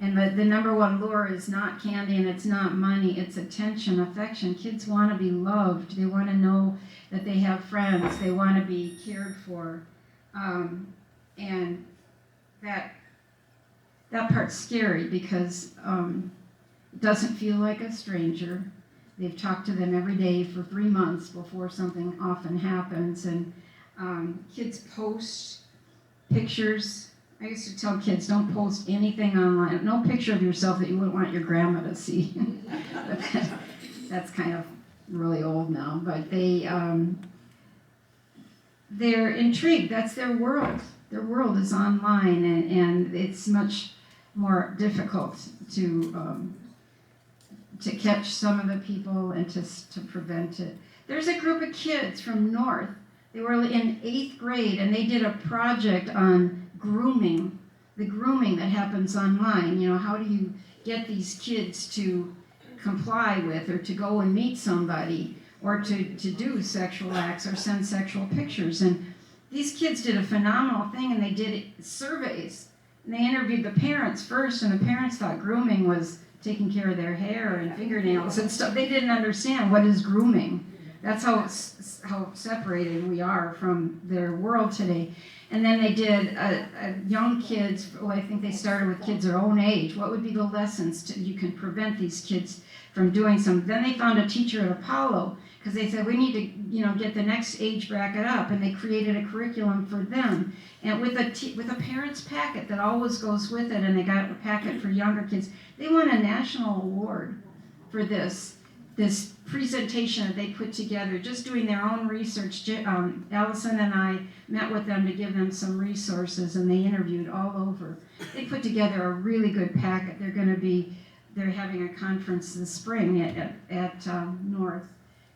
And the number one lure is not candy and it's not money, it's attention, affection. Kids want to be loved. They want to know that they have friends. They want to be cared for. And that part's scary because it doesn't feel like a stranger. They've talked to them every day for 3 months before something often happens. And kids post pictures. I used to tell kids, don't post anything online. No picture of yourself that you wouldn't want your grandma to see. But that's kind of really old now. But they're intrigued. That's their world. Their world is online, and it's much more difficult to catch some of the people and to prevent it. There's a group of kids from North. They were in 8th grade, and they did a project on grooming the grooming that happens online. How do you get these kids to comply with or to go and meet somebody or to do sexual acts or send sexual pictures? And these kids did a phenomenal thing, and they did surveys. And they interviewed the parents first, and the parents thought grooming was taking care of their hair and fingernails and stuff. They didn't understand what is grooming. That's how separated we are from their world today. And then they did young kids. Well, I think they started with kids their own age. What would be the lessons you can prevent these kids from doing something? Then they found a teacher at Apollo, because they said we need to get the next age bracket up, and they created a curriculum for them, and with a parents packet that always goes with it, and they got a packet for younger kids. They won a national award for this presentation that they put together, just doing their own research. Allison and I met with them to give them some resources, and they interviewed all over. They put together a really good packet. They're having a conference this spring at North,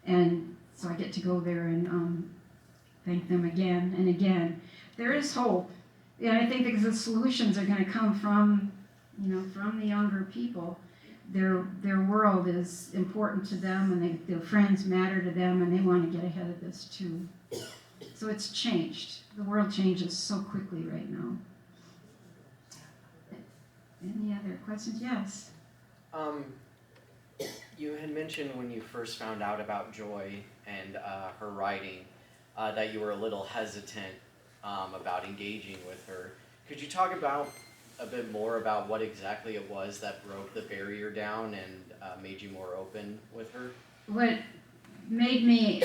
and so I get to go there and thank them again and again. There is hope, and I think because the solutions are going to come from the younger people. Their world is important to them, and their friends matter to them, and they want to get ahead of this too. So it's changed. The world changes so quickly right now. Any other questions? Yes. You had mentioned when you first found out about Joy and her writing that you were a little hesitant about engaging with her. Could you talk about a bit more about what exactly it was that broke the barrier down and made you more open with her? What made me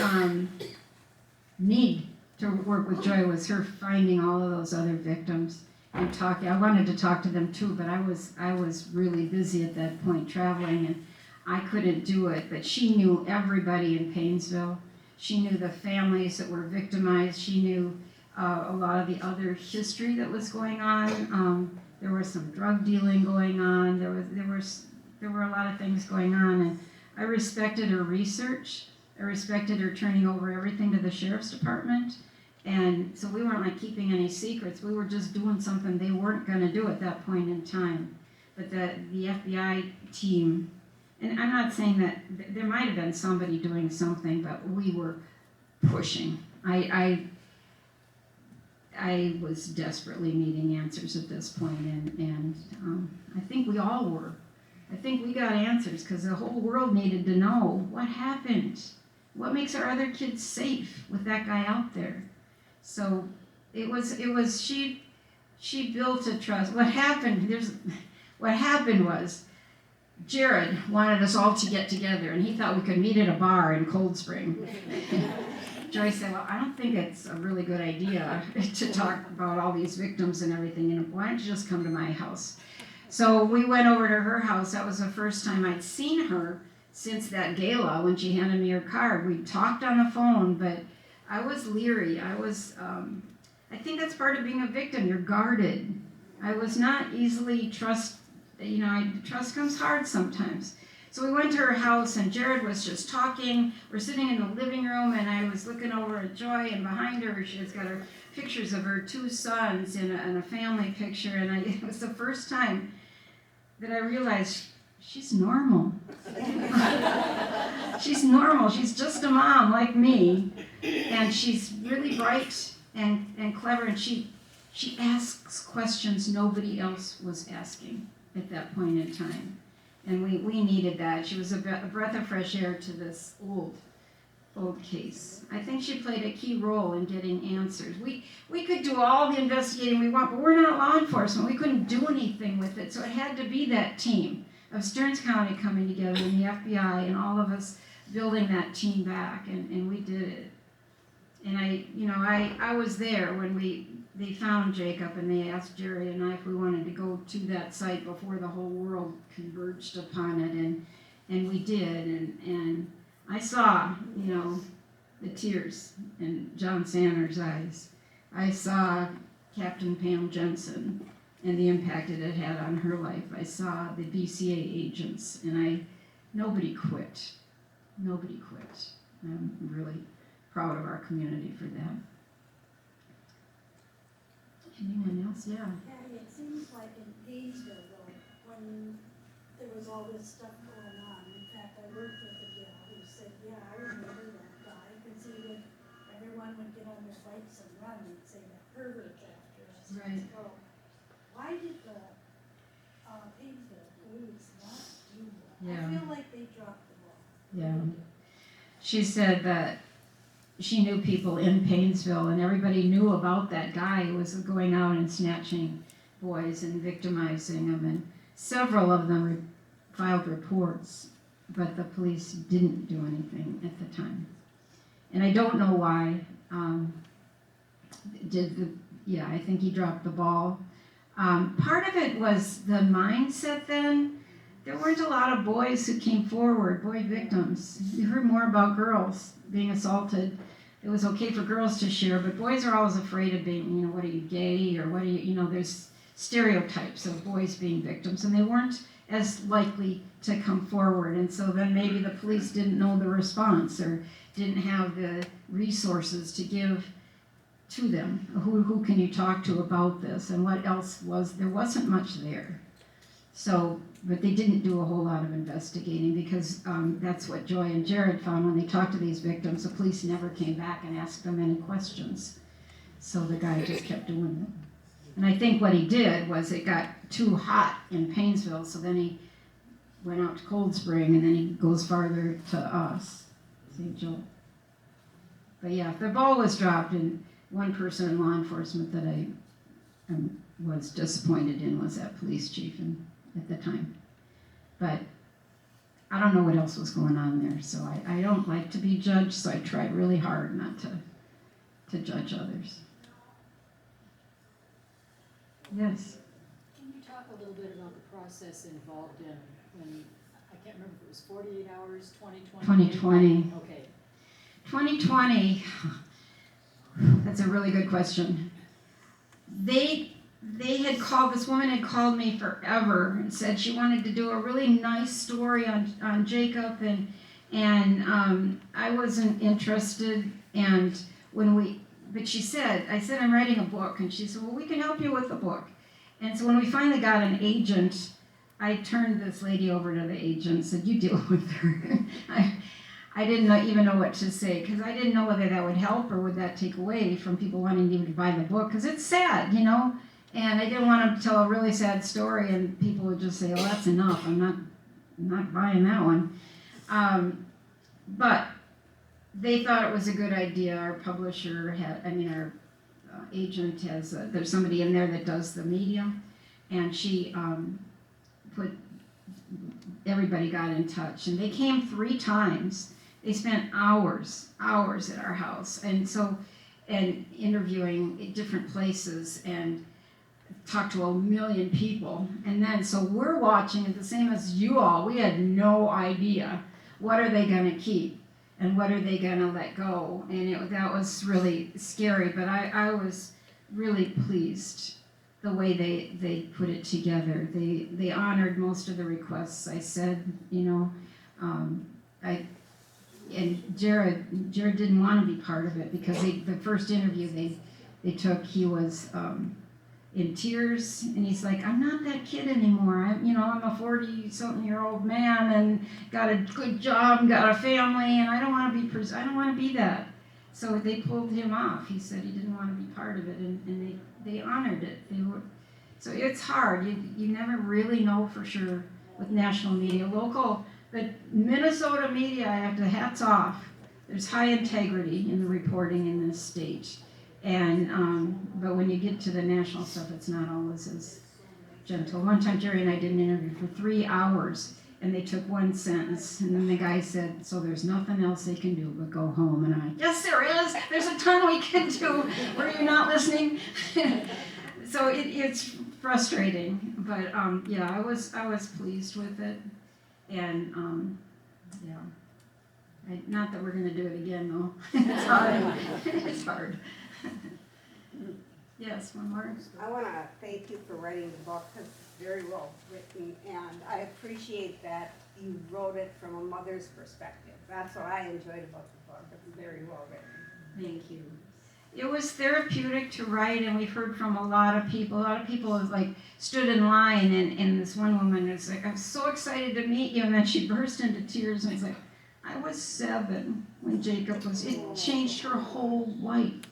need to work with Joy was her finding all of those other victims and talking. I wanted to talk to them too, but I was really busy at that point traveling, and I couldn't do it. But she knew everybody in Paynesville. She knew the families that were victimized. She knew a lot of the other history that was going on. There was some drug dealing going on. There were a lot of things going on, and I respected her research. I respected her turning over everything to the sheriff's department, and so we weren't like keeping any secrets. We were just doing something they weren't going to do at that point in time. But the FBI team, and I'm not saying that there might have been somebody doing something, but we were pushing. I was desperately needing answers at this point, and I think we all were. I think we got answers because the whole world needed to know what happened. What makes our other kids safe with that guy out there? So it was she built a trust. What happened was Jared wanted us all to get together, and he thought we could meet at a bar in Cold Spring. Joy said, well, I don't think it's a really good idea to talk about all these victims and everything, and why don't you just come to my house? So we went over to her house. That was the first time I'd seen her since that gala when she handed me her card. We talked on the phone, but I was leery. I think that's part of being a victim. You're guarded. I was not easily trust comes hard sometimes. So we went to her house, and Jared was just talking. We're sitting in the living room, and I was looking over at Joy, and behind her, she's got her pictures of her 2 sons in a family picture, and it was the first time that I realized she's normal. She's normal. She's just a mom like me, and she's really bright and clever, and she asks questions nobody else was asking at that point in time. And we needed that. She was a breath of fresh air to this old case. I think she played a key role in getting answers. We could do all the investigating we want, but we're not law enforcement. We couldn't do anything with it. So it had to be that team of Stearns County coming together and the FBI and all of us building that team back, and we did it. And I was there when they found Jacob, and they asked Jerry and I if we wanted to go to that site before the whole world converged upon it, and we did, and I saw, the tears in John Sanders' eyes. I saw Captain Pam Jensen and the impact it had had on her life. I saw the BCA agents, and nobody quit. Nobody quit. I'm really proud of our community for that. Anyone else? Yeah. Patty, it seems like in Painesville, though, when there was all this stuff going on, in fact, I worked with a gal who said, yeah, I remember that guy, because everyone would get on their bikes and run and say that pervert's after us. Right. So, why did the Painesville police not do more? Yeah. I feel like they dropped the ball. Yeah. She said that she knew people in Painesville, and everybody knew about that guy who was going out and snatching boys and victimizing them, and several of them filed reports, but the police didn't do anything at the time. And I don't know why. I think he dropped the ball. Part of it was the mindset then. There weren't a lot of boys who came forward, boy victims. You heard more about girls being assaulted. It was okay for girls to share, but boys are always afraid of being, what are you, gay, or what are you, there's stereotypes of boys being victims, and they weren't as likely to come forward. And so then maybe the police didn't know the response or didn't have the resources to give to them. Who can you talk to about this? And what else there wasn't much there. So, but they didn't do a whole lot of investigating because that's what Joy and Jared found when they talked to these victims. The police never came back and asked them any questions. So the guy just kept doing it. And I think what he did was it got too hot in Painesville, so then he went out to Cold Spring, and then he goes farther to us, St. Joe. But yeah, the ball was dropped, and one person in law enforcement that I was disappointed in was that police chief at the time. But I don't know what else was going on there, so I don't like to be judged, so I try really hard not to judge others. Yes. Can you talk a little bit about the process involved in when, I can't remember if it was 48 hours, 2020? 2020. Okay. 2020, that's a really good question. They had called, this woman had called me forever and said she wanted to do a really nice story on Jacob, and I wasn't interested, and but she said, I said, I'm writing a book, and she said, well, we can help you with the book. And so when we finally got an agent, I turned this lady over to the agent and said, you deal with her. I didn't even know what to say, because I didn't know whether that would help or would that take away from people wanting to buy the book, because it's sad, and I didn't want to tell a really sad story and people would just say, oh, that's enough, I'm not buying that one. But they thought it was a good idea. Our publisher our agent there's somebody in there that does the media, and she everybody got in touch, and they came 3 times. They spent hours at our house, and interviewing at different places, and talked to 1 million people. And then, so we're watching it the same as you all. We had no idea what are they going to keep and what are they going to let go. And that was really scary, but I was really pleased the way they put it together. They honored most of the requests I said, and Jared didn't want to be part of it because the first interview they took, he was in tears, and he's like, I'm not that kid anymore. I'm a 40-something-year-old man and got a good job and got a family, and I don't want to be that. So they pulled him off. He said he didn't want to be part of it, and they honored it. So it's hard. You never really know for sure with national media. Local, the Minnesota media, I have to hats off. There's high integrity in the reporting in this state. But when you get to the national stuff, it's not always as gentle. One time, Jerry and I did an interview for 3 hours, and they took one sentence, and then the guy said, so there's nothing else they can do but go home. And I'm like, yes, there is. There's a ton we can do. Were you not listening? So it's frustrating, but I was pleased with it, and not that we're gonna do it again though. It's hard. It's hard. Yes, one more. I want to thank you for writing the book, because it's very well written, and I appreciate that you wrote it from a mother's perspective. That's what I enjoyed about the book. It's very well written. Thank you. It was therapeutic to write, and we've heard from a lot of people. A lot of people have like stood in line, and this one woman was like, "I'm so excited to meet you," and then she burst into tears and was like, "I was 7 when Jacob was." It changed her whole life.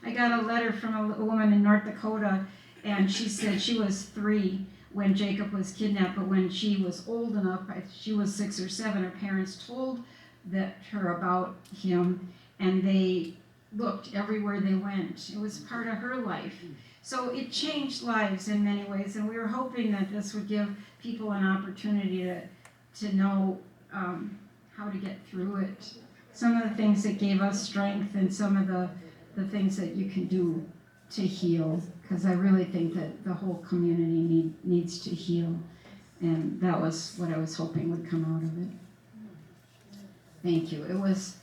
I got a letter from a woman in North Dakota, and she said she was 3 when Jacob was kidnapped, but when she was old enough, she was 6 or 7, her parents told her about him, and they looked everywhere they went. It was part of her life. So it changed lives in many ways, and we were hoping that this would give people an opportunity to know how to get through it. Some of the things that gave us strength, and some of the things that you can do to heal, because I really think that the whole community needs to heal, and that was what I was hoping would come out of it. Thank you. It was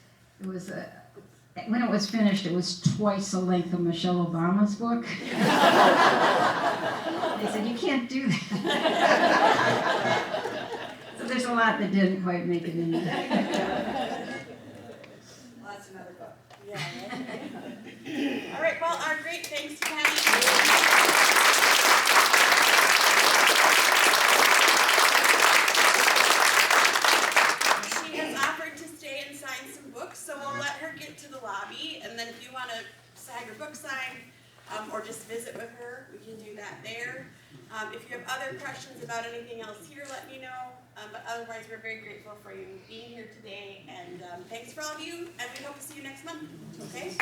when it was finished, it was twice the length of Michelle Obama's book. They said, "You can't do that." So there's a lot that didn't quite make it in there. Well, that's another book. All right, well, our great thanks to Patty. She has offered to stay and sign some books, so we'll let her get to the lobby, and then if you want to have your book signed, or just visit with her, we can do that there. If you have other questions about anything else here, let me know. But otherwise, we're very grateful for you being here today, and thanks for all of you, and we hope to see you next month, okay?